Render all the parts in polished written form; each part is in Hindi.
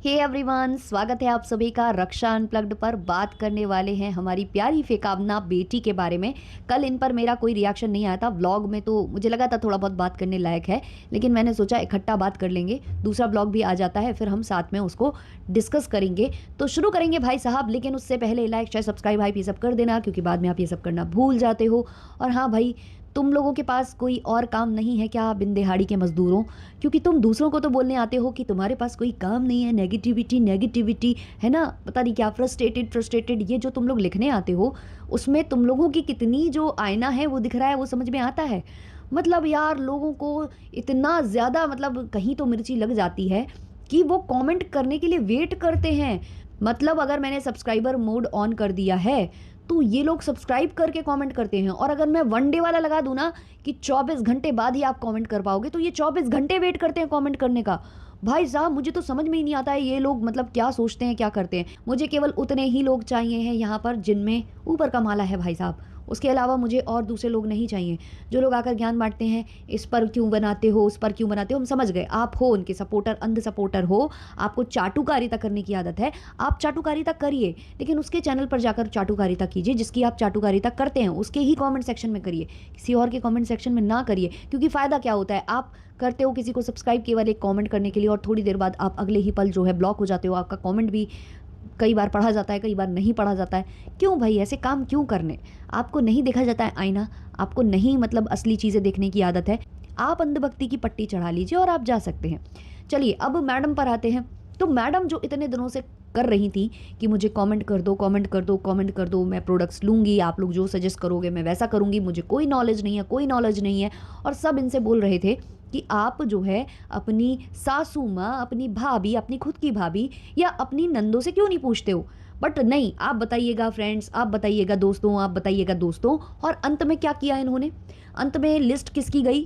हे एवरीवन, स्वागत है आप सभी का रक्षा अनप्लग्ड पर। बात करने वाले हैं हमारी प्यारी फेकाबना बेटी के बारे में। कल इन पर मेरा कोई रिएक्शन नहीं आया था व्लॉग में, तो मुझे लगा था थोड़ा बहुत बात करने लायक है, लेकिन मैंने सोचा इकट्ठा बात कर लेंगे, दूसरा ब्लॉग भी आ जाता है, फिर हम साथ में उसको डिस्कस करेंगे। तो शुरू करेंगे भाई साहब, लेकिन उससे पहले लाइक शेयर सब्सक्राइब भाई ये सब कर देना, क्योंकि बाद में आप ये सब करना भूल जाते हो। और हाँ भाई, तुम लोगों के पास कोई और काम नहीं है क्या बिन दिहाड़ी के मजदूरों? क्योंकि तुम दूसरों को तो बोलने आते हो कि तुम्हारे पास कोई काम नहीं है, नेगेटिविटी नेगेटिविटी है ना, पता नहीं क्या, फ्रस्ट्रेटेड फ्रस्ट्रेटेड, ये जो तुम लोग लिखने आते हो उसमें तुम लोगों की कितनी जो आईना है वो दिख रहा है, वो समझ में आता है। मतलब यार, लोगों को इतना ज़्यादा मतलब कहीं तो मिर्ची लग जाती है कि वो कमेंट करने के लिए वेट करते हैं। मतलब अगर मैंने सब्सक्राइबर मोड ऑन कर दिया है तो ये लोग सब्सक्राइब करके कमेंट करते हैं, और अगर मैं वन डे वाला लगा दूं ना कि 24 घंटे बाद ही आप कमेंट कर पाओगे, तो ये 24 घंटे वेट करते हैं कमेंट करने का। भाई साहब, मुझे तो समझ में ही नहीं आता है ये लोग मतलब क्या सोचते हैं, क्या करते हैं। मुझे केवल उतने ही लोग चाहिए हैं यहाँ पर जिनमें ऊपर का माला है भाई साहब, उसके अलावा मुझे और दूसरे लोग नहीं चाहिए। जो लोग आकर ज्ञान बांटते हैं, इस पर क्यों बनाते हो, उस पर क्यों बनाते हो, हम समझ गए, आप हो उनके सपोर्टर, अंध सपोर्टर हो, आपको चाटुकारिता करने की आदत है। आप चाटुकारिता करिए, लेकिन उसके चैनल पर जाकर चाटुकारिता कीजिए जिसकी आप चाटुकारिता करते हैं, उसके ही कमेंट सेक्शन में करिए, किसी और के कमेंट सेक्शन में ना करिए। क्योंकि फ़ायदा क्या होता है, आप करते हो किसी को सब्सक्राइब केवल एक कमेंट करने के लिए, और थोड़ी देर बाद आप अगले ही पल जो है ब्लॉक हो जाते हो। आपका कमेंट भी कई बार पढ़ा जाता है, कई बार नहीं पढ़ा जाता है। क्यों भाई, ऐसे काम क्यों करने? आपको नहीं देखा जाता है आईना, आपको नहीं मतलब असली चीज़ें देखने की आदत है। आप अंधभक्ति की पट्टी चढ़ा लीजिए और आप जा सकते हैं। चलिए अब मैडम पर आते हैं। तो मैडम जो इतने दिनों से कर रही थी कि मुझे कमेंट कर दो, कमेंट कर दो, कमेंट कर दो, मैं प्रोडक्ट्स लूँगी, आप लोग जो सजेस्ट करोगे मैं वैसा करूँगी, मुझे कोई नॉलेज नहीं है, कोई नॉलेज नहीं है। और सब इनसे बोल रहे थे कि आप जो है अपनी सासू माँ, अपनी भाभी, अपनी खुद की भाभी या अपनी नंदों से क्यों नहीं पूछते हो? बट नहीं, आप बताइएगा फ्रेंड्स, आप बताइएगा दोस्तों, आप बताइएगा दोस्तों। और अंत में क्या किया इन्होंने? अंत में लिस्ट किसकी गई?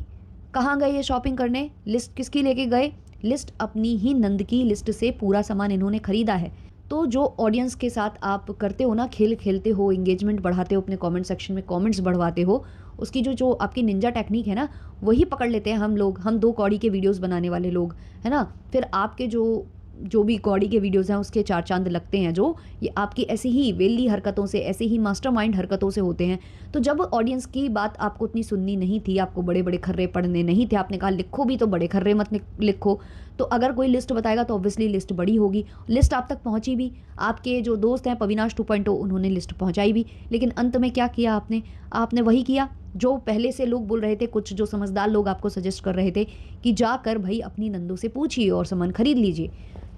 कहाँ गए ये शॉपिंग करने? लिस्ट किसकी लेके गए? लिस्ट अपनी ही नंद की लिस्ट से पूरा सामान इन्होंने खरीदा है। तो जो ऑडियंस के साथ आप करते हो ना, खेल खेलते हो, एंगेजमेंट बढ़ाते हो, अपने कमेंट सेक्शन में कमेंट्स बढ़वाते हो, उसकी जो जो आपकी निंजा टेक्निक है ना, वही पकड़ लेते हैं हम लोग, हम 2 कौड़ी के वीडियोस बनाने वाले लोग, है ना। फिर आपके जो जो भी कौड़ी के वीडियोस हैं उसके 4 चांद लगते हैं, जो ये आपकी ऐसी ही वेली हरकतों से, ऐसे ही मास्टरमाइंड हरकतों से होते हैं। तो जब ऑडियंस की बात आपको उतनी सुननी नहीं थी, आपको बड़े बड़े खर्रे पढ़ने नहीं थे, आपने कहा लिखो भी तो बड़े खर्रे मत लिखो, तो अगर कोई लिस्ट बताएगा तो ऑब्वियसली लिस्ट बड़ी होगी। लिस्ट आप तक पहुंची भी, आपके जो दोस्त हैं पविनाश 2.0 उन्होंने लिस्ट पहुंचाई भी, लेकिन अंत में क्या किया आपने? आपने वही किया जो पहले से लोग बोल रहे थे, कुछ जो समझदार लोग आपको सजेस्ट कर रहे थे कि जाकर भाई अपनी नंदों से पूछिए और सामान खरीद लीजिए।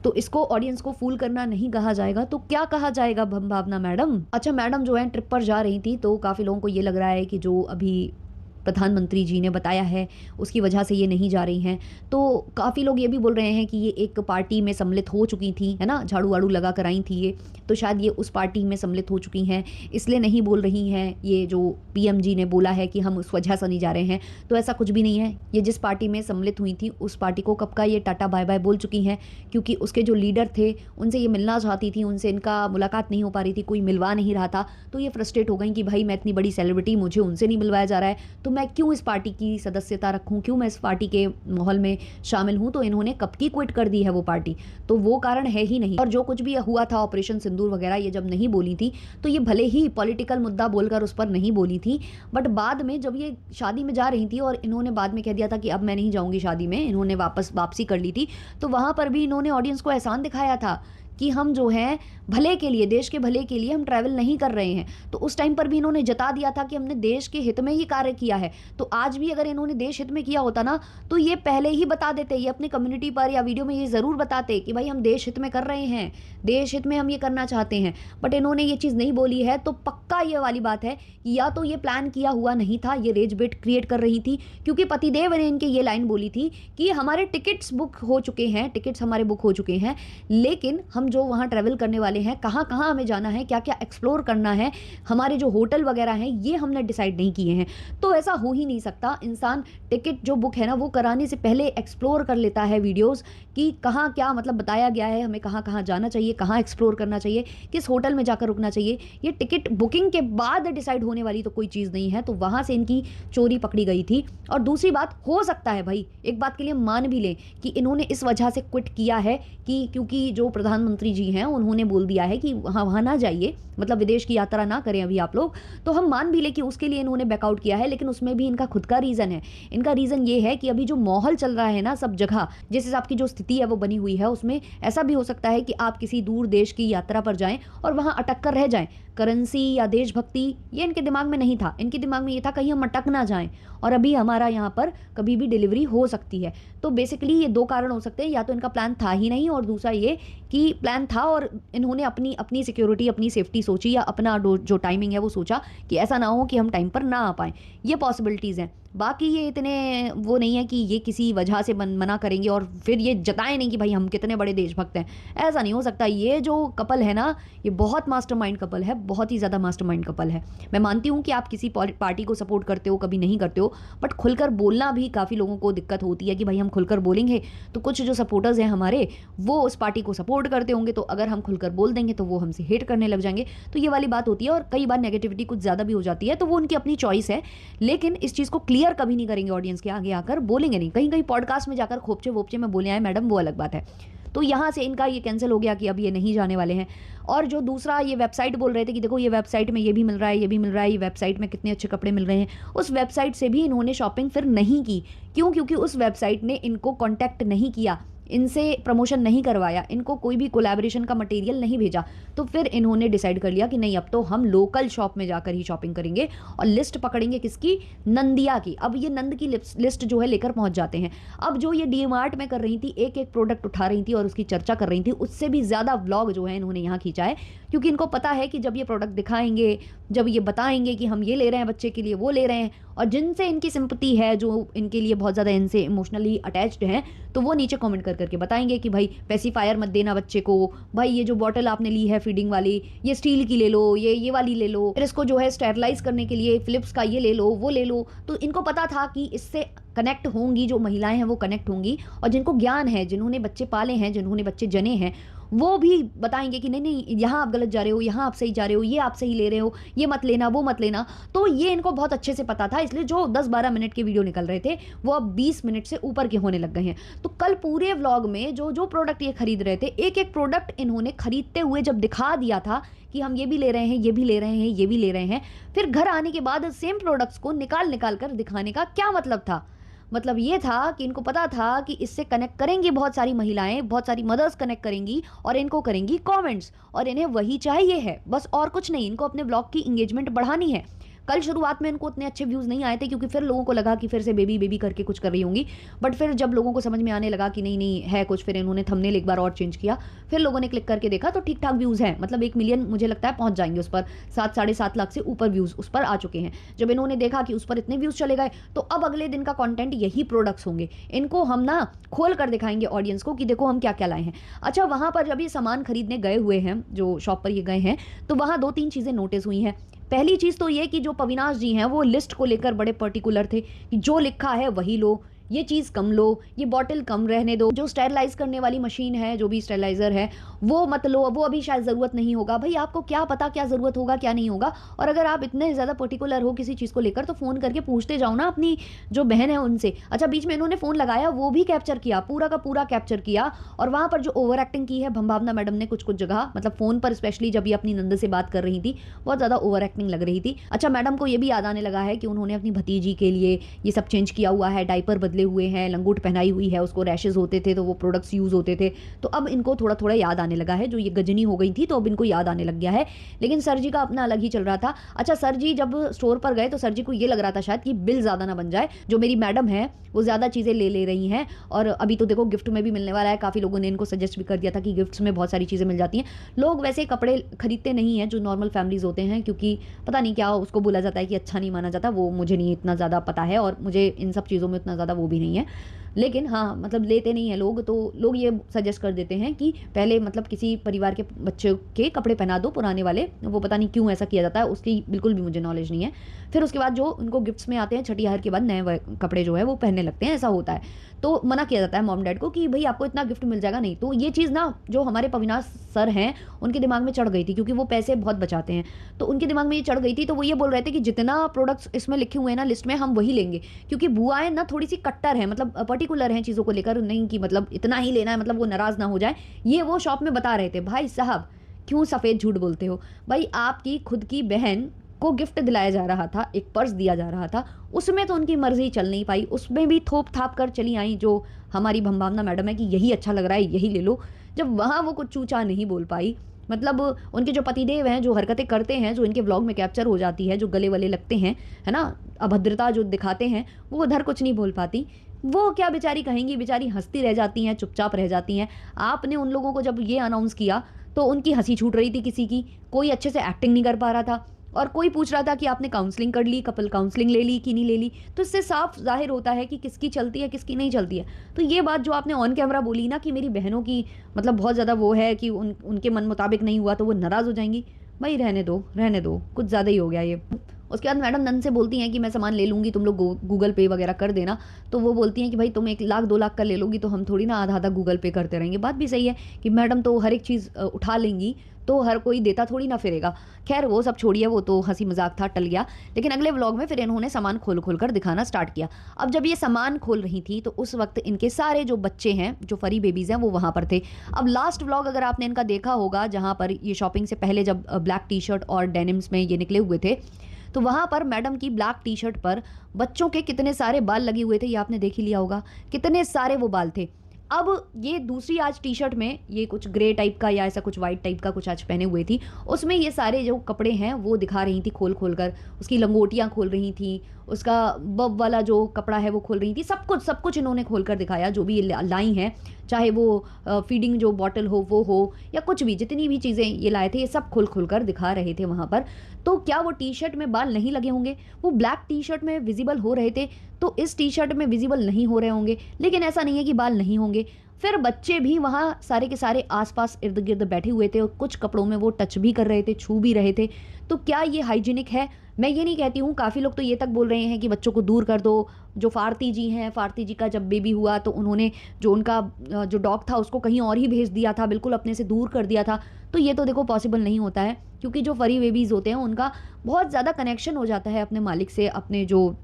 तो इसको ऑडियंस को फूल करना नहीं कहा जाएगा, तो क्या कहा जाएगा भावना मैडम? अच्छा, मैडम जो है ट्रिप पर जा रही थी, तो काफ़ी लोगों को ये लग रहा है कि जो अभी प्रधानमंत्री जी ने बताया है उसकी वजह से ये नहीं जा रही हैं। तो काफ़ी लोग ये भी बोल रहे हैं कि ये एक पार्टी में सम्मिलित हो चुकी थी, है ना, झाड़ू वाड़ू लगा कर आई थी ये, तो शायद ये उस पार्टी में सम्मिलित हो चुकी हैं, इसलिए नहीं बोल रही हैं। ये जो पीएम जी ने बोला है कि हम उस वजह से नहीं जा रहे हैं, तो ऐसा कुछ भी नहीं है। ये जिस पार्टी में सम्मिलित हुई थी उस पार्टी को कब का ये टाटा बाय बाय बोल चुकी हैं, क्योंकि उसके जो लीडर थे उनसे ये मिलना चाहती थी, उनसे इनका मुलाकात नहीं हो पा रही थी, कोई मिलवा नहीं रहा था। तो ये फ्रस्ट्रेट हो गई कि भाई मैं इतनी बड़ी सेलिब्रिटी, मुझे उनसे नहीं मिलवाया जा रहा है, तो मैं क्यों इस पार्टी की सदस्यता रखूं, क्यों मैं इस पार्टी के माहौल में शामिल हूं। तो इन्होंने कब की क्विट कर दी है वो पार्टी, तो वो कारण है ही नहीं। और जो कुछ भी हुआ था ऑपरेशन सिंदूर वगैरह, ये जब नहीं बोली थी तो ये भले ही पॉलिटिकल मुद्दा बोलकर उस पर नहीं बोली थी, बट बाद में जब ये शादी में जा रही थी और इन्होंने बाद में कह दिया था कि अब मैं नहीं जाऊंगी शादी में, इन्होंने वापसी कर ली थी, तो वहां पर भी इन्होंने ऑडियंस को एहसान दिखाया था कि हम जो है भले के लिए, देश के भले के लिए हम ट्रैवल नहीं कर रहे हैं। तो उस टाइम पर भी इन्होंने जता दिया था कि हमने देश के हित में ही कार्य किया है। तो आज भी अगर इन्होंने देश हित में किया होता ना, तो ये पहले ही बता देते, ये अपनी कम्युनिटी पर या वीडियो में ये ज़रूर बताते कि भाई हम देश हित में कर रहे हैं, देश हित में हम ये करना चाहते हैं। बट इन्होंने ये चीज़ नहीं बोली है, तो पक्का ये वाली बात है कि या तो ये प्लान किया हुआ नहीं था, ये रेज बेट क्रिएट कर रही थी, क्योंकि पतिदेव ने इनके ये लाइन बोली थी कि हमारे टिकट्स बुक हो चुके हैं, टिकट्स हमारे बुक हो चुके हैं, लेकिन हम हम जो वहाँ ट्रैवल करने वाले हैं, कहाँ-कहाँ हमें जाना है, क्या-क्या एक्सप्लोर करना है, हमारे जो होटल वगैरह हैं, ये हमने डिसाइड नहीं किए हैं। तो ऐसा हो ही नहीं सकता। इंसान टिकट जो बुक है ना, वो कराने से पहले एक्सप्लोर कर लेता है वीडियोज़ कि कहाँ क्या मतलब बताया गया है, हमें कहाँ-कहाँ जाना चाहिए, कहाँ एक्सप्लोर करना चाहिए, किस होटल में जाकर रुकना चाहिए। ये टिकट बुकिंग के बाद डिसाइड होने वाली तो कोई चीज़ नहीं है। तो वहाँ से इनकी चोरी पकड़ी गई थी। और दूसरी बात, हो सकता है भाई, एक बात के लिए मान भी लें कि इन्होंने इस वजह से क्विट किया है कि क्योंकि जो प्रधानमंत्री जी हैं उन्होंने बोल दिया है कि वहाँ वहाँ ना जाइए, मतलब विदेश की यात्रा ना करें अभी आप लोग। तो हम मान भी लें कि उसके लिए इन्होंने बैकआउट किया है, लेकिन उसमें भी इनका खुद का रीज़न है। इनका रीज़न ये है कि अभी जो माहौल चल रहा है ना सब जगह, जिस हिसाब की जो स्थिति है वो बनी हुई है, उसमें ऐसा भी हो सकता है कि आप किसी दूर देश की यात्रा पर जाएँ और वहाँ अटक कर रह जाएँ। करेंसी या देशभक्ति ये इनके दिमाग में नहीं था। इनके दिमाग में ये था कहीं हम अटक ना जाएँ और अभी हमारा यहाँ पर कभी भी डिलीवरी हो सकती है। तो बेसिकली ये 2 कारण हो सकते हैं, या तो इनका प्लान था ही नहीं, और दूसरा ये कि प्लान था और इन्होंने अपनी अपनी सिक्योरिटी, अपनी सेफ्टी सोची, या अपना जो टाइमिंग है वो सोचा कि ऐसा ना हो कि हम टाइम पर ना आ पाएँ। ये पॉसिबिलिटीज़ हैं। बाकी ये इतने वो नहीं है कि ये किसी वजह से मना करेंगे और फिर ये जताएँ नहीं कि भाई हम कितने बड़े देशभक्त हैं। ऐसा नहीं हो सकता। ये जो कपल है ना, ये बहुत मास्टरमाइंड कपल है, बहुत ही ज़्यादा मास्टरमाइंड कपल है। मैं मानती हूँ कि आप किसी पार्टी को सपोर्ट करते हो, कभी नहीं करते हो, बट खुलकर बोलना भी काफ़ी लोगों को दिक्कत होती है कि भाई हम खुलकर बोलेंगे तो कुछ जो सपोर्टर्स हैं हमारे, वो उस पार्टी को सपोर्ट करते होंगे, तो अगर हम खुलकर बोल देंगे तो वो हमसे हेट करने लग जाएंगे। तो ये वाली बात होती है और कई बार नेगेटिविटी कुछ ज़्यादा भी हो जाती है। तो वो उनकी अपनी चॉइस है, लेकिन इस चीज़ को क्लियर कभी नहीं करेंगे ऑडियंस के आगे आकर, बोलेंगे नहीं। कहीं कहीं पॉडकास्ट में जाकर खोपचे वोपचे में बोले आए मैडम, वो अलग बात है। तो यहाँ से इनका ये कैंसिल हो गया कि अब ये नहीं जाने वाले हैं। और जो दूसरा ये वेबसाइट बोल रहे थे कि देखो ये वेबसाइट में ये भी मिल रहा है, ये भी मिल रहा है, ये वेबसाइट में कितने अच्छे कपड़े मिल रहे हैं, उस वेबसाइट से भी इन्होंने शॉपिंग फिर नहीं की। क्यों? क्योंकि उस वेबसाइट ने इनको कॉन्टैक्ट नहीं किया, इनसे प्रमोशन नहीं करवाया, इनको कोई भी कोलैबोरेशन का मटेरियल नहीं भेजा। तो फिर इन्होंने डिसाइड कर लिया कि नहीं, अब तो हम लोकल शॉप में जाकर ही शॉपिंग करेंगे और लिस्ट पकड़ेंगे किसकी? नंदिया की। अब ये नंद की लिस्ट जो है लेकर पहुंच जाते हैं। अब जो ये डीमार्ट में कर रही थी, एक एक प्रोडक्ट उठा रही थी और उसकी चर्चा कर रही थी, उससे भी ज़्यादा व्लॉग जो है इन्होंने यहाँ खींचा है, क्योंकि इनको पता है कि जब ये प्रोडक्ट दिखाएंगे, जब ये बताएंगे कि हम ये ले रहे हैं बच्चे के लिए, वो ले रहे हैं, और जिनसे इनकी सिंपैथी है, जो इनके लिए बहुत ज़्यादा इनसे इमोशनली अटैच्ड हैं, तो वो नीचे कमेंट कर करके बताएंगे कि भाई पेसिफायर मत देना बच्चे को, भाई ये जो बॉटल आपने ली है फीडिंग वाली, ये स्टील की ले लो, ये वाली ले लो, फिर इसको जो है स्टेरलाइज करने के लिए फिलिप्स का ये ले लो, वो ले लो। तो इनको पता था कि इससे कनेक्ट होंगी, जो महिलाएं हैं वो कनेक्ट होंगी, और जिनको ज्ञान है, जिन्होंने बच्चे पाले हैं, जिन्होंने बच्चे जने हैं, वो भी बताएंगे कि नहीं नहीं, यहाँ आप गलत जा रहे हो, यहाँ आप सही जा रहे हो, ये आप सही ले रहे हो, ये मत लेना, वो मत लेना। तो ये इनको बहुत अच्छे से पता था, इसलिए जो 10-12 मिनट के वीडियो निकल रहे थे वो अब 20 मिनट से ऊपर के होने लग गए हैं। तो कल पूरे व्लॉग में जो जो प्रोडक्ट ये खरीद रहे थे, एक एक प्रोडक्ट इन्होंने खरीदते हुए जब दिखा दिया था कि हम ये भी ले रहे हैं, ये भी ले रहे हैं, ये भी ले रहे हैं, फिर घर आने के बाद सेम प्रोडक्ट्स को निकाल निकाल कर दिखाने का क्या मतलब था? मतलब ये था कि इनको पता था कि इससे कनेक्ट करेंगी बहुत सारी महिलाएं, बहुत सारी मदर्स कनेक्ट करेंगी और इनको करेंगी कमेंट्स, और इन्हें वही चाहिए है बस, और कुछ नहीं। इनको अपने ब्लॉग की इंगेजमेंट बढ़ानी है। कल शुरुआत में इनको उतने अच्छे व्यूज़ नहीं आए थे, क्योंकि फिर लोगों को लगा कि फिर से बेबी बेबी करके कुछ कर रही होंगी, बट फिर जब लोगों को समझ में आने लगा कि नहीं नहीं है कुछ, फिर इन्होंने थंबनेल एक बार और चेंज किया, फिर लोगों ने क्लिक करके देखा तो ठीक ठाक व्यूज़ हैं, मतलब 1 मिलियन मुझे लगता है पहुंच जाएंगे उस पर, 7-7.5 लाख से ऊपर व्यूज़ उस पर आ चुके हैं। जब इन्होंने देखा कि उस पर इतने व्यूज़ चले गए, तो अब अगले दिन का कॉन्टेंट यही प्रोडक्ट्स होंगे। इनको हम ना खोल कर दिखाएंगे ऑडियंस को कि देखो हम क्या क्या लाए हैं। अच्छा, वहाँ पर जब ये सामान खरीदने गए हुए हैं, जो शॉप पर ये गए हैं, तो वहाँ 2-3 चीज़ें नोटिस हुई हैं। पहली चीज़ तो ये कि जो पविनाश जी हैं वो लिस्ट को लेकर बड़े पर्टिकुलर थे कि जो लिखा है वही लो, ये चीज़ कम लो, ये बॉटल कम रहने दो, जो स्टेरलाइज करने वाली मशीन है, जो भी स्टेरलाइज़र है वो मत लो, वो अभी शायद ज़रूरत नहीं होगा। भाई आपको क्या पता क्या ज़रूरत होगा क्या नहीं होगा? और अगर आप इतने ज़्यादा पर्टिकुलर हो किसी चीज़ को लेकर, तो फ़ोन करके पूछते जाओ ना अपनी जो बहन है उनसे। अच्छा, बीच में इन्होंने फ़ोन लगाया, वो भी कैप्चर किया, पूरा का पूरा कैप्चर किया, और वहाँ पर जो ओवर एक्टिंग की है भावना मैडम ने कुछ कुछ जगह, मतलब फ़ोन पर स्पेशली जब ये अपनी नंद से बात कर रही थी, बहुत ज़्यादा ओवर एक्टिंग लग रही थी। अच्छा, मैडम को ये भी याद आने लगा है कि उन्होंने अपनी भतीजी के लिए ये सब चेंज किया हुआ है, डायपर बदले हुए हैं, लंगोट पहनाई हुई है, उसको रैशेज होते थे तो वो प्रोडक्ट्स यूज़ होते थे। तो अब इनको थोड़ा थोड़ा याद आने लगा है, जो ये गजनी हो गई थी तो अब इनको याद आने लग गया है। लेकिन सर जी का अपना अलग ही चल रहा था। अच्छा, सर जी जब स्टोर पर गए तो सर जी को ये लग रहा था शायद कि बिल ज़्यादा ना बन जाए, जो मेरी मैडम है वो ज़्यादा चीज़ें ले रही हैं, और अभी तो देखो गिफ्ट में भी मिलने वाला है। काफ़ी लोगों ने इनको सजेस्ट भी कर दिया था कि गिफ्ट्स में बहुत सारी चीज़ें मिल जाती हैं। लोग वैसे कपड़े खरीदते नहीं हैं जो नॉर्मल फैमिलीज़ होते हैं, क्योंकि पता नहीं क्या उसको बोला जाता है कि अच्छा नहीं माना जाता, वो मुझे नहीं इतना ज़्यादा पता है, और मुझे इन सब चीज़ों में उतना ज़्यादा वो भी नहीं है। लेकिन हाँ, मतलब लेते नहीं हैं लोग, तो लोग ये सजेस्ट कर देते हैं कि पहले मतलब किसी परिवार के बच्चे के कपड़े पहना दो पुराने वाले, वो पता नहीं क्यों ऐसा किया जाता है, उसकी बिल्कुल भी मुझे नॉलेज नहीं है। फिर उसके बाद जो उनको गिफ्ट्स में आते हैं, छठी-हार के बाद नए व कपड़े जो है वो पहनने लगते हैं, ऐसा होता है। तो मना किया जाता है मॉम-डैड को कि भई आपको इतना गिफ्ट मिल जाएगा, नहीं। तो ये चीज़ ना जो हमारे अविनाश सर हैं, उनके दिमाग में चढ़ गई थी, क्योंकि वो पैसे बहुत बचाते हैं। तो उनके दिमाग में ये चढ़ गई थी, तो वो ये बोल रहे थे कि जितना प्रोडक्ट्स इसमें लिखे हुए हैं ना लिस्ट में, हम वही लेंगे। क्योंकि बुआएँ ना थोड़ी-सी कट्टर हैं, मतलब पर्टिकुलर हैं चीज़ों को लेकर, नहीं कि मतलब इतना ही लेना है, मतलब वो नाराज़ ना हो जाएँ। ये वो शॉप में बता रहे थे, भाई साहब क्यों सफ़ेद झूठ बोलते हो? भाई आपकी खुद की बहन को गिफ्ट दिलाया जा रहा था, एक पर्स दिया जा रहा था, उसमें तो उनकी मर्ज़ी चल नहीं पाई, उसमें भी थोप-थाप कर चली आईं जो हमारी भंभावना मैडम है कि यही अच्छा लग रहा है, यही ले लो। जब वहाँ वो कुछ चूँ-चाँ नहीं बोल पाई, मतलब उनके जो पतिदेव हैं, जो हरकतें करते हैं, जो इनके व्लॉग में कैप्चर हो जाती है, जो गले-वले लगते हैं, है ना? अभद्रता जो दिखाते हैं, वो उधर कुछ नहीं बोल पाती। वो क्या बेचारी कहेंगी, बेचारी हँसती रह जाती हैं, चुपचाप रह जाती हैं। आपने उन लोगों को जब ये अनाउंस किया, तो उनकी हँसी छूट रही थी किसी की, कोई अच्छे से एक्टिंग नहीं कर पा रहा था और कोई पूछ रहा था कि आपने काउंसलिंग कर ली, कपल काउंसलिंग ले ली कि नहीं ले ली। तो इससे साफ ज़ाहिर होता है कि किसकी चलती है, किसकी नहीं चलती है। तो ये बात जो आपने ऑन कैमरा बोली ना कि मेरी बहनों की मतलब बहुत ज़्यादा वो है कि उनके मन मुताबिक नहीं हुआ तो वो नाराज़ हो जाएँगी। भई रहने दो, कुछ ज़्यादा ही हो गया ये। उसके बाद मैडम नंद से बोलती हैं कि मैं सामान ले लूँगी, तुम लोग गूगल पे वगैरह कर देना। तो वो बोलती हैं कि भाई तुम 1 लाख 2 लाख का ले लोगी, तो हम थोड़ी ना आधा-आधा गूगल पे करते रहेंगे। बात भी सही है कि मैडम तो हर एक चीज़ उठा लेंगी, तो हर कोई देता थोड़ी ना फिरेगा। ख़ैर वो सब छोड़िए, वो तो हँसी-मज़ाक था, टल गया। लेकिन अगले व्लॉग में फिर इन्होंने सामान खोल-खोल कर दिखाना स्टार्ट किया। अब जब ये सामान खोल रही थी, तो उस वक़्त इनके सारे जो बच्चे हैं, जो फरी बेबीज़ हैं, वो वहाँ पर थे। अब लास्ट व्लॉग अगर आपने इनका देखा होगा, जहाँ पर ये शॉपिंग से पहले जब ब्लैक टी-शर्ट और डेनिम्स में ये निकले हुए थे, तो वहाँ पर मैडम की ब्लैक टी-शर्ट पर बच्चों के कितने सारे बाल लगे हुए थे, ये आपने देख ही लिया होगा। कितने सारे वो बाल थे। अब ये दूसरी आज टी-शर्ट में ये कुछ ग्रे टाइप का या ऐसा कुछ व्हाइट टाइप का कुछ आज पहने हुए थी। उसमें ये सारे जो कपड़े हैं वो दिखा रही थी खोल-खोल कर। उसकी लंगोटियाँ खोल रही थी, उसका बब वाला जो कपड़ा है वो खोल रही थी। सब कुछ इन्होंने खोल कर दिखाया, जो भी ये लाई हैं। चाहे वो फीडिंग जो बॉटल हो वो हो या कुछ भी, जितनी भी चीज़ें ये लाए थे, ये सब खोल-खोल कर दिखा रहे थे वहाँ पर। तो क्या वो टी-शर्ट में बाल नहीं लगे होंगे? वो ब्लैक टी-शर्ट में विज़िबल हो रहे थे, तो इस टी-शर्ट में विज़िबल नहीं हो रहे होंगे। लेकिन ऐसा नहीं है कि बाल नहीं होंगे। फिर बच्चे भी वहाँ सारे के सारे आस-पास इर्द-गिर्द बैठे हुए थे और कुछ कपड़ों में वो टच भी कर रहे थे, छू भी रहे थे। तो क्या ये हाइजीनिक है? मैं ये नहीं कहती हूँ, काफ़ी लोग तो ये तक बोल रहे हैं कि बच्चों को दूर कर दो। जो फ़ारती जी हैं, फ़ारती जी का जब बेबी हुआ तो उन्होंने जो उनका जो डॉग था उसको कहीं और ही भेज दिया था, बिल्कुल अपने से दूर कर दिया था। तो ये तो देखो पॉसिबल नहीं होता है, क्योंकि जो फरी बेबीज़ होते हैं उनका बहुत ज़्यादा कनेक्शन हो जाता है अपने मालिक से, अपने जो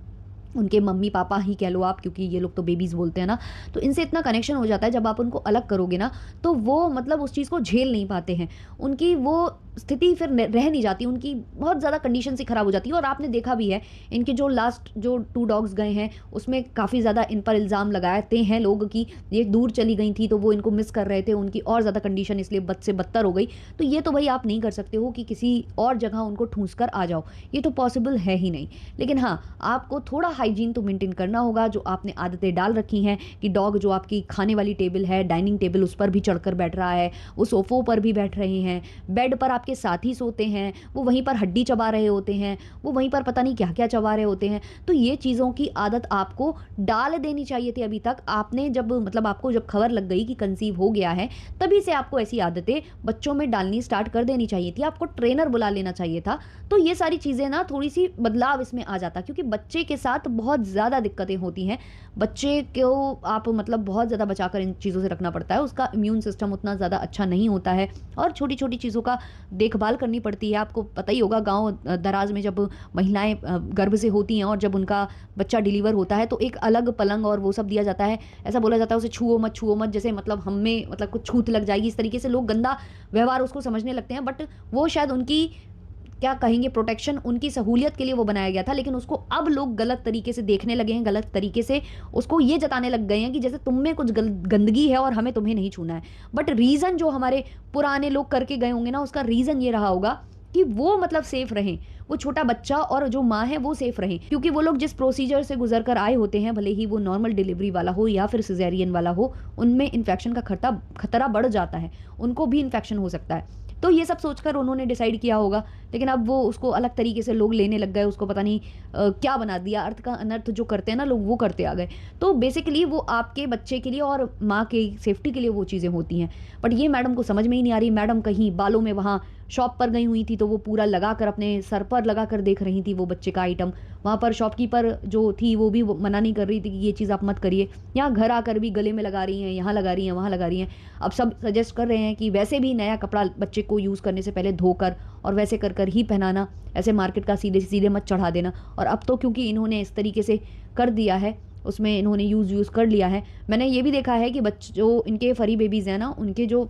उनके मम्मी-पापा ही कह लो आप, क्योंकि ये लोग तो बेबीज़ बोलते हैं ना, तो इनसे इतना कनेक्शन हो जाता है, जब आप उनको अलग करोगे ना, तो वो मतलब उस चीज़ को झेल नहीं पाते हैं। उनकी वो स्थिति फिर रह नहीं जाती, उनकी बहुत ज़्यादा कंडीशन सी ख़राब हो जाती है। और आपने देखा भी है, इनके जो लास्ट जो 2 डॉग्स गए हैं, उसमें काफ़ी ज़्यादा इन पर इल्ज़ाम लगाते हैं लोग कि ये दूर चली गई थी, तो वो इनको मिस कर रहे थे, उनकी और ज़्यादा कंडीशन इसलिए बद से बदतर हो गई। तो ये तो भई आप नहीं कर सकते हो कि किसी और जगह उनको ठूँस कर आ जाओ, ये तो पॉसिबल है ही नहीं। लेकिन हाँ, आपको थोड़ा हाइजीन तो मेंटेन करना होगा। जो आपने आदतें डाल रखी हैं कि डॉग जो आपकी खाने वाली टेबल है, डाइनिंग टेबल, उस पर भी चढ़कर बैठ रहा है, वो सोफ़ों पर भी बैठ रहे हैं, बेड पर आपके साथ ही सोते हैं, वो वहीं पर हड्डी चबा रहे होते हैं, वो वहीं पर पता नहीं क्या-क्या चबा रहे होते हैं। तो ये चीज़ों की आदत आपको डाल देनी चाहिए थी अभी तक। आपने जब मतलब आपको जब खबर लग गई कि कंसीव हो गया है, तभी से आपको ऐसी आदतें बच्चों में डालनी स्टार्ट कर देनी चाहिए थी। आपको ट्रेनर बुला लेना चाहिए था। तो ये सारी चीज़ें ना थोड़ी-सी बदलाव इसमें आ जाता, क्योंकि बच्चे के साथ बहुत ज़्यादा दिक्कतें होती हैं। बच्चे को आप मतलब बहुत ज़्यादा बचाकर इन चीज़ों से रखना पड़ता है। उसका इम्यून सिस्टम उतना ज़्यादा अच्छा नहीं होता है और छोटी-छोटी चीज़ों का देखभाल करनी पड़ती है। आपको पता ही होगा, गाँव दराज में जब महिलाएँ गर्भ से होती हैं और जब उनका बच्चा डिलीवर होता है, तो एक अलग पलंग और वो सब दिया जाता है। ऐसा बोला जाता है उसे छुओ मत, जैसे मतलब हमें मतलब कुछ छूत लग जाएगी, इस तरीके से लोग गंदा व्यवहार उसको समझने लगते हैं। बट वो शायद उनकी क्या कहेंगे प्रोटेक्शन, उनकी सहूलियत के लिए वो बनाया गया था। लेकिन उसको अब लोग गलत तरीके से देखने लगे हैं, गलत तरीके से उसको ये जताने लग गए हैं कि जैसे तुम में कुछ गंदगी है और हमें तुम्हें नहीं छूना है। बट रीज़न जो हमारे पुराने लोग करके गए होंगे ना, उसका रीज़न ये रहा होगा कि वो मतलब सेफ रहें, वो छोटा बच्चा और जो माँ है वो सेफ रहें, क्योंकि वो लोग जिस प्रोसीजर से गुजर कर आए होते हैं, भले ही वो नॉर्मल डिलीवरी वाला हो या फिर सिजेरियन वाला हो, उनमें इन्फेक्शन का खतरा बढ़ जाता है, उनको भी इन्फेक्शन हो सकता है। तो ये सब सोचकर उन्होंने डिसाइड किया होगा, लेकिन अब वो उसको अलग तरीके से लोग लेने लग गए, उसको पता नहीं क्या बना दिया, अर्थ का अनर्थ जो करते हैं ना लोग, वो करते आ गए। तो बेसिकली वो आपके बच्चे के लिए और माँ के सेफ्टी के लिए वो चीज़ें होती हैं। बट ये मैडम को समझ में ही नहीं आ रही। मैडम कहीं बालों में वहाँ शॉप पर गई हुई थी, तो वो पूरा लगा कर अपने सर पर लगा कर देख रही थी वो बच्चे का आइटम। वहाँ पर शॉपकीपर जो थी वो भी मना नहीं कर रही थी कि ये चीज़ आप मत करिए। यहाँ घर आकर भी गले में लगा रही हैं, यहाँ लगा रही हैं, वहाँ लगा रही हैं। अब सब सजेस्ट कर रहे हैं कि वैसे भी नया कपड़ा बच्चे को यूज़ करने से पहले धोकर और वैसे कर कर ही पहनाना, ऐसे मार्केट का सीधे सीधे मत चढ़ा देना। और अब तो क्योंकि इन्होंने इस तरीके से कर दिया है, उसमें इन्होंने यूज़ कर लिया है। मैंने ये भी देखा है कि जो इनके फरी बेबीज़ हैं ना, उनके जो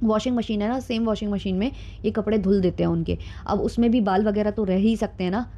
वॉशिंग मशीन है ना, सेम वॉशिंग मशीन में ये कपड़े धुल देते हैं उनके। अब उसमें भी बाल वगैरह तो रह ही सकते हैं ना,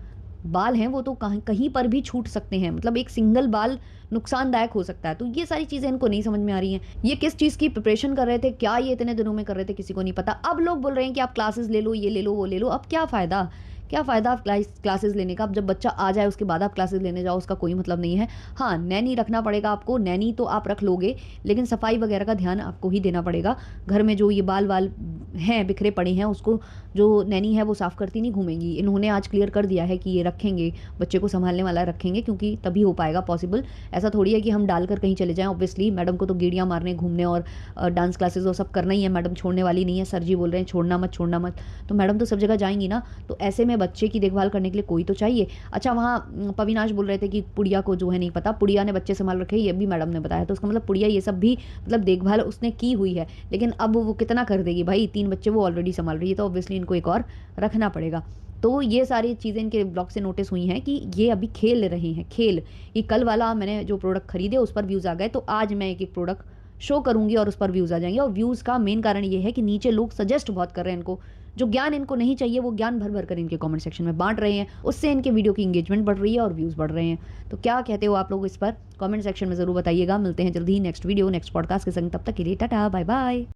बाल हैं वो तो कहीं कहीं पर भी छूट सकते हैं, मतलब एक सिंगल बाल नुकसानदायक हो सकता है। तो ये सारी चीज़ें इनको नहीं समझ में आ रही हैं। ये किस चीज़ की प्रिपरेशन कर रहे थे, क्या ये इतने दिनों में कर रहे थे, किसी को नहीं पता। अब लोग बोल रहे हैं कि आप क्लासेस ले लो, ये ले लो, वो ले लो। अब क्या फ़ायदा, क्या फ़ायदा आप क्लासेस लेने का? अब जब बच्चा आ जाए उसके बाद आप क्लासेस लेने जाओ, उसका कोई मतलब नहीं है। हाँ, नैनी रखना पड़ेगा आपको, नैनी तो आप रख लोगे, लेकिन सफाई वगैरह का ध्यान आपको ही देना पड़ेगा। घर में जो ये बाल वाल हैं बिखरे पड़े हैं, उसको जो नैनी है वो साफ़ करती नहीं घूमेंगी। इन्होंने आज क्लियर कर दिया है कि ये रखेंगे, बच्चे को संभालने वाला रखेंगे, क्योंकि तभी हो पाएगा पॉसिबल। ऐसा थोड़ी है कि हम डालकर कहीं चले जाएँ। ऑब्वियसली मैडम को तो गेड़ियाँ मारने, घूमने और डांस क्लासेस वो सब करना ही है। मैडम छोड़ने वाली नहीं है। सर जी बोल रहे हैं छोड़ना मत, छोड़ना मत, तो मैडम तो सब जगह जाएंगी ना। तो ऐसे में बच्चे की देखभाल करने के लिए कोई तो चाहिए। अच्छा, वहाँ पविनाश बोल रहे थे कि पुड़िया को जो है नहीं पता, पुड़िया ने बच्चे संभाल रखे, ये भी मैडम ने बताया। तो उसका मतलब पुड़िया ये सब भी मतलब देखभाल उसने की हुई है, लेकिन अब वो कितना कर देगी भाई? 3 बच्चे वो ऑलरेडी संभाल रही है, तो ऑब्वियसली इनको एक और रखना पड़ेगा। तो ये सारी चीज़ें इनके ब्लॉग से नोटिस हुई हैं कि ये अभी खेल रहे हैं खेल। ये कल वाला मैंने जो प्रोडक्ट खरीदे उस पर व्यूज़ आ गए, तो आज मैं एक एक प्रोडक्ट शो करूंगी और उस पर व्यूज़ आ जाएंगे। और व्यूज़ का मेन कारण ये है कि नीचे लोग सजेस्ट बहुत कर रहे हैं इनको, जो ज्ञान इनको नहीं चाहिए वो ज्ञान भर भर कर इनके कमेंट सेक्शन में बांट रहे हैं। उससे इनके वीडियो की इंगेजमेंट बढ़ रही है और व्यूज़ बढ़ रहे हैं। तो क्या कहते हो आप लोग इस पर? कमेंट सेक्शन में ज़रूर बताइएगा। मिलते हैं जल्दी ही नेक्स्ट वीडियो, नेक्स्ट पॉडकास्ट के संग। तब तक के लिए टाटा, बाय बाय।